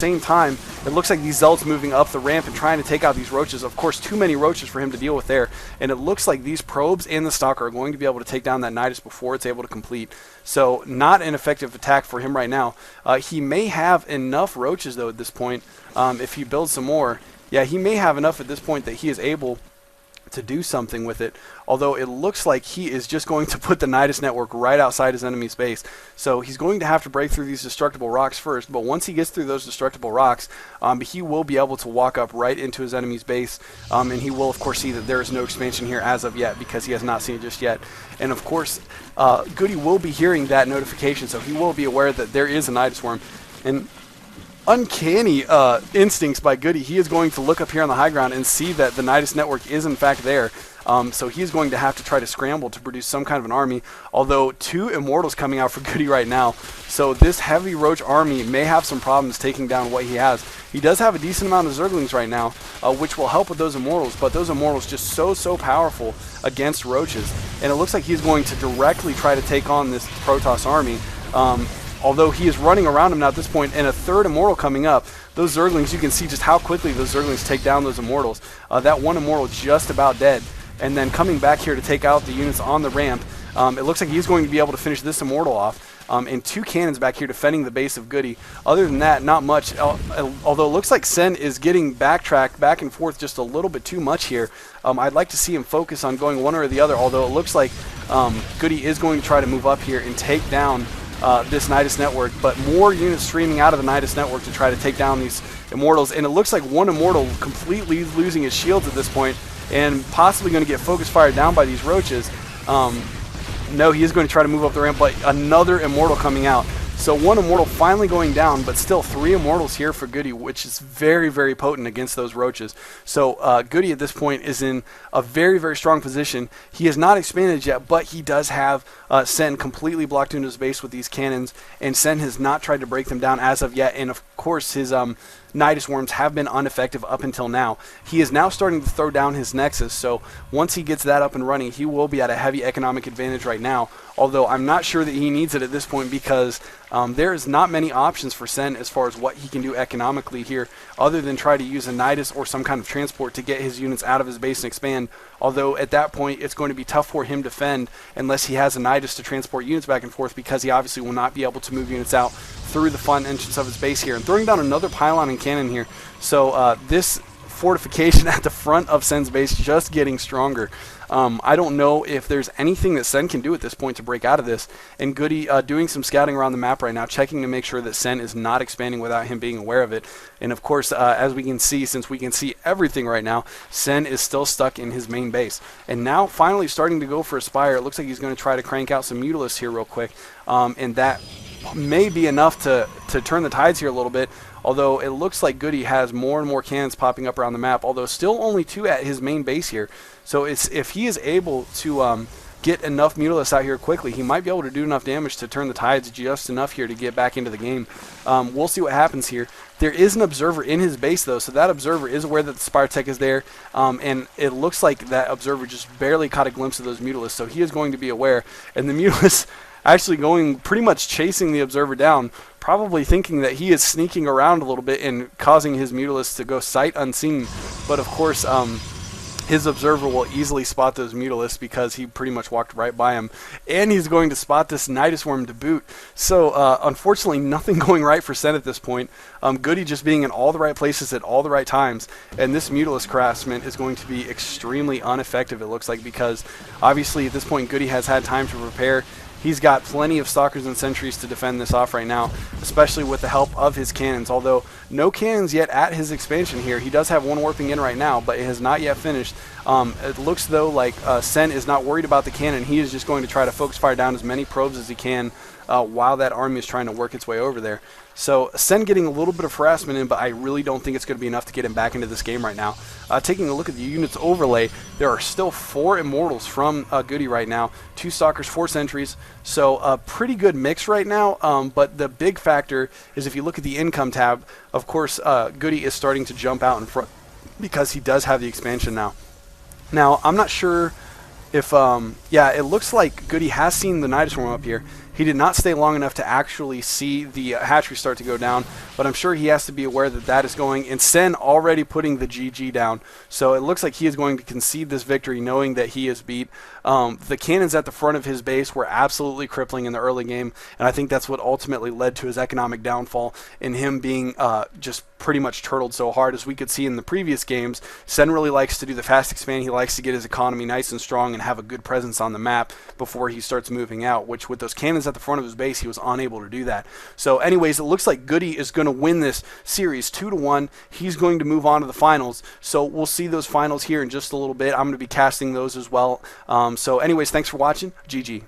same time, it looks like these Zealots moving up the ramp and trying to take out these roaches. Of course, too many roaches for him to deal with there, and it looks like these probes and the Stalker are going to be able to take down that Nidus before it's able to complete. So not an effective attack for him right now. He may have enough roaches though at this point if he builds some more. Yeah, he may have enough at this point that he is able to do something with it, although it looks like he is just going to put the Nidus network right outside his enemy's base. So he's going to have to break through these destructible rocks first, but once he gets through those destructible rocks, he will be able to walk up right into his enemy's base, and he will of course see that there is no expansion here as of yet because he has not seen it just yet. And of course Goody will be hearing that notification, so he will be aware that there is a Nidus worm. And uncanny instincts by Goody, he is going to look up here on the high ground and see that the Nidus network is in fact there. So he's going to have to try to scramble to produce some kind of an army, although 2 Immortals coming out for Goody right now. So this heavy roach army may have some problems taking down what he has. He does have a decent amount of Zerglings right now, which will help with those Immortals, but those Immortals just so powerful against roaches. And it looks like he's going to directly try to take on this Protoss army. Although he is running around him now at this point, and a 3rd Immortal coming up. Those Zerglings, you can see just how quickly those Zerglings take down those Immortals. That 1 Immortal just about dead. And then coming back here to take out the units on the ramp, it looks like he's going to be able to finish this Immortal off. And 2 cannons back here defending the base of Goody. Other than that, not much. Although it looks like Sen is getting backtracked back and forth just a little bit too much here. I'd like to see him focus on going one or the other, although it looks like Goody is going to try to move up here and take down this Nidus network, but more units streaming out of the Nidus network to try to take down these Immortals. And it looks like 1 Immortal completely losing his shields at this point and possibly going to get focus fired down by these roaches. No, he is going to try to move up the ramp, but another Immortal coming out. So 1 Immortal finally going down, but still 3 Immortals here for Goody, which is very potent against those roaches. So Goody at this point is in a very strong position. He has not expanded yet, but he does have Sen completely blocked into his base with these cannons, and Sen has not tried to break them down as of yet. And of course his Nidus worms have been ineffective up until now. He is now starting to throw down his Nexus, so once he gets that up and running, he will be at a heavy economic advantage right now, although I'm not sure that he needs it at this point because there is not many options for Sen as far as what he can do economically here other than try to use a Nidus or some kind of transport to get his units out of his base and expand, although at that point it's going to be tough for him to defend unless he has a Nidus to transport units back and forth, because he obviously will not be able to move units out through the front entrance of his base here. And throwing down another pylon and cannon here, so this fortification at the front of Sen's base just getting stronger. I don't know if there's anything that Sen can do at this point to break out of this. And Goody doing some scouting around the map right now, checking to make sure that Sen is not expanding without him being aware of it. And of course, as we can see, since we can see everything right now, Sen is still stuck in his main base. And now finally starting to go for a Spire. It looks like he's going to try to crank out some Mutalisks here real quick. And that may be enough to turn the tides here a little bit, although it looks like Goody has more and more cannons popping up around the map, although still only 2 at his main base here. So if he is able to get enough Mutalisks out here quickly, he might be able to do enough damage to turn the tides just enough here to get back into the game. We'll see what happens here. There is an Observer in his base though, so that Observer is aware that the Spire Tech is there, and it looks like that Observer just barely caught a glimpse of those Mutalisks, so he is going to be aware. And the Mutalisks actually going pretty much chasing the Observer down, probably thinking that he is sneaking around a little bit and causing his Mutalisks to go sight unseen. But of course, his Observer will easily spot those Mutalisks because he pretty much walked right by him. And he's going to spot this Nidus worm to boot. So unfortunately, nothing going right for Sen at this point. Goody just being in all the right places at all the right times. And this Mutalisk Craftsman is going to be extremely ineffective, it looks like, because obviously at this point Goody has had time to prepare. He's got plenty of Stalkers and Sentries to defend this off right now, especially with the help of his cannons. Although no cannons yet at his expansion here. He does have 1 warping in right now, but it has not yet finished. It looks though like Sen is not worried about the cannon. He is just going to try to focus fire down as many probes as he can while that army is trying to work its way over there. So Sen getting a little bit of harassment in, but I really don't think it's going to be enough to get him back into this game right now. Taking a look at the units overlay, there are still 4 Immortals from Goody right now, 2 Stalkers, 4 Sentries, so a pretty good mix right now. But the big factor is if you look at the income tab, of course Goody is starting to jump out in front because he does have the expansion now. Now I'm not sure if, yeah, it looks like Goody has seen the Nidus worm up here. He did not stay long enough to actually see the hatchery start to go down, but I'm sure he has to be aware that that is going. And Sen already putting the GG down, so it looks like he is going to concede this victory knowing that he is beat. The cannons at the front of his base were absolutely crippling in the early game, and I think that's what ultimately led to his economic downfall and him being just pretty much turtled so hard. As we could see in the previous games, Sen really likes to do the fast expand. He likes to get his economy nice and strong and have a good presence on the map before he starts moving out, which with those cannons at the front of his base, he was unable to do that. So anyways, it looks like Goody is going to win this series 2-1. He's going to move on to the finals, so we'll see those finals here in just a little bit. I'm going to be casting those as well. So anyways, thanks for watching. GG.